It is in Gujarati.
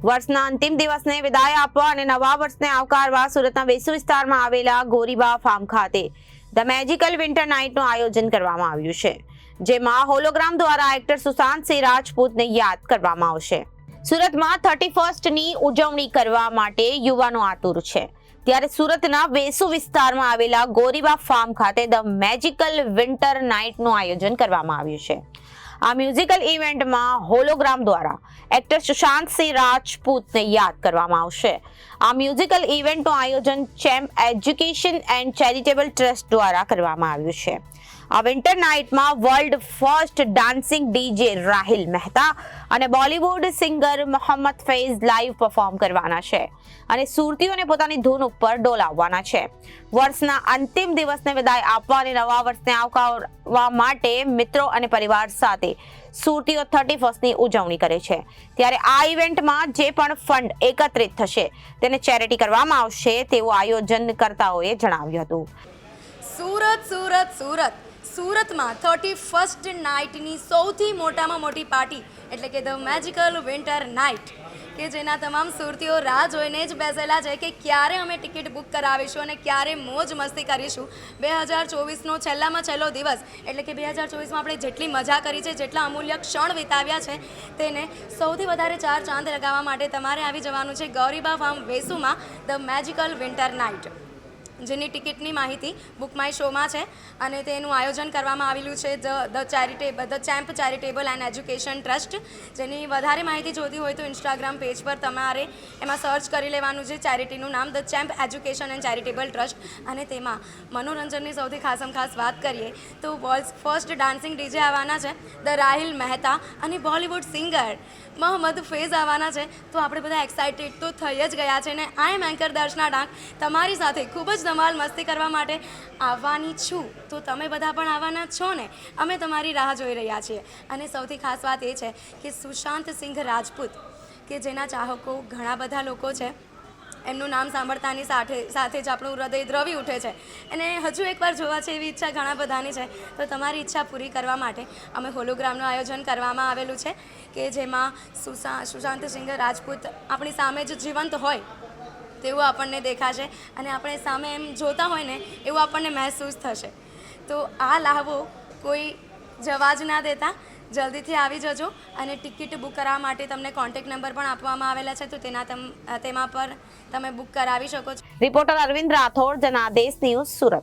વર્ષના અંતિમ દિવસને વિદાય આપવા અને નવા વર્ષને આવકારવા સુરતના વેસુ વિસ્તારમાં આવેલા ગોરીબા ફાર્મ ખાતે ધ મેજિકલ વિન્ટર નાઇટનું આયોજન કરવામાં આવ્યું છે, જેમાં હોલોગ્રામ દ્વારા એક્ટર સુશાંત સિંહ રાજપૂતને યાદ કરવામાં આવશે. સુરતમાં 31ની ઉજવણી કરવા માટે યુવાનો આતુર છે, ત્યારે સુરતના વેસુ વિસ્તારમાં આવેલા ગોરીબા ફાર્મ ખાતે ધ મેજિકલ વિન્ટર નાઇટનું આયોજન કરવામાં આવ્યું છે. આ મ્યુઝિકલ ઇવેન્ટમાં હોલોગ્રામ દ્વારા એક્ટર સુશાંત સિંહ રાજપૂતને યાદ કરવામાં આવશે. આ મ્યુઝિકલ ઇવેન્ટનું આયોજન champ education and charitable trust દ્વારા કરવામાં આવ્યું છે. આ વિન્ટર નાઇટમાં world first dancing DJ Rahil Mehta અને Bollywood singer Mohammed Faiz live perform કરવાના છે અને સુરતીઓને પોતાની ધૂન ઉપર ડોલાવવાના છે. વર્ષના અંતિમ દિવસને વિદાય આપવા અને નવા વર્ષને આવકારવા માટે મિત્રો અને પરિવાર સાથે સુરતીઓ 31ની ઉજવણી કરે છે. ત્યારે આ ઇવેન્ટમાં જે પણ ફંડ એકત્રિત થશે તેને ચેરિટી કરવામાં આવશે તેવું આયોજનકર્તાઓએ જણાવ્યું હતું. સુરત સુરત સુરત સુરતમાં 31st નાઇટની સૌથી મોટામાં મોટી પાર્ટી એટલે કે ધ મેજિકલ વિન્ટર નાઇટ, કે જેના તમામ સુરતીઓ રાહ જોઈને જ બેસેલા છે કે ક્યારે અમે ટિકિટ બુક કરાવીશું અને ક્યારે મોજ મસ્તી કરીશું. 2024નો છેલ્લામાં છેલ્લો દિવસ એટલે કે 2024માં આપણે જેટલી મજા કરી છે, જેટલા અમૂલ્ય ક્ષણ વિતાવ્યા છે, તેને સૌથી વધારે ચાર ચાંદ લગાવવા માટે તમારે આવી જવાનું છે ગોરીબા ફાર્મ વેસુમાં ધ મેજિકલ વિન્ટર નાઇટ, જેની ટિકિટની માહિતી બુક માય શોમાં છે અને તેનું આયોજન કરવામાં આવેલું છે the champ charitable and education trust. જેની વધારે માહિતી જોઈતી હોય તો ઇન્સ્ટાગ્રામ પેજ પર તમારે એમાં સર્ચ કરી લેવાનું છે ચેરિટીનું નામ the champ education and charitable trust. અને તેમાં મનોરંજનની સૌથી ખાસ વાત કરીએ તો વર્લ્ડ ફર્સ્ટ ડાન્સિંગ ડીજે આવવાના છે ધ રાહિલ મહેતા અને બોલિવૂડ સિંગર મોહમ્મદ ફૈઝ આવવાના છે. તો આપણે બધા એક્સાઇટેડ તો થઈ જ ગયા છે ને આઈ એમ એન્કર દર્શના ડાંગ તમારી સાથે ખૂબ જ ધમાલ મસ્તી કરવા માટે આવવાની છું. તો તમે બધા પણ આવવાના છો ને? અમે તમારી રાહ જોઈ રહ્યા છીએ. અને સૌથી ખાસ વાત એ છે કે સુશાંત સિંહ રાજપૂત, કે જેના ચાહકો ઘણા બધા લોકો છે, એમનું નામ સાંભળતાની સાથે જ આપણું હૃદય દ્રવી ઉઠે છે અને હજુ એકવાર જોવા છે એવી ઈચ્છા ઘણા બધાની છે. તો તમારી ઈચ્છા પૂરી કરવા માટે અમે હોલોગ્રામનું આયોજન કરવામાં આવેલું છે, કે જેમાં સુશાંત સિંહ રાજપૂત આપણી સામે જ જીવંત હોય તેવું આપણને દેખાશે અને આપણે સામે એમ જોતા હોય ને એવું આપણને મહેસૂસ થશે. તો આ લાહવો કોઈ જવા જ ના દેતા જલ્દીથી આવી જજો અને ટિકિટ બુક કરાવવા માટે તમને કોન્ટેક્ટ નંબર પણ આપવામાં આવેલા છે, તો તેમાં પર તમે બુક કરાવી શકો છો. Reporter Arvind Rathod, Janadesh News, Surat.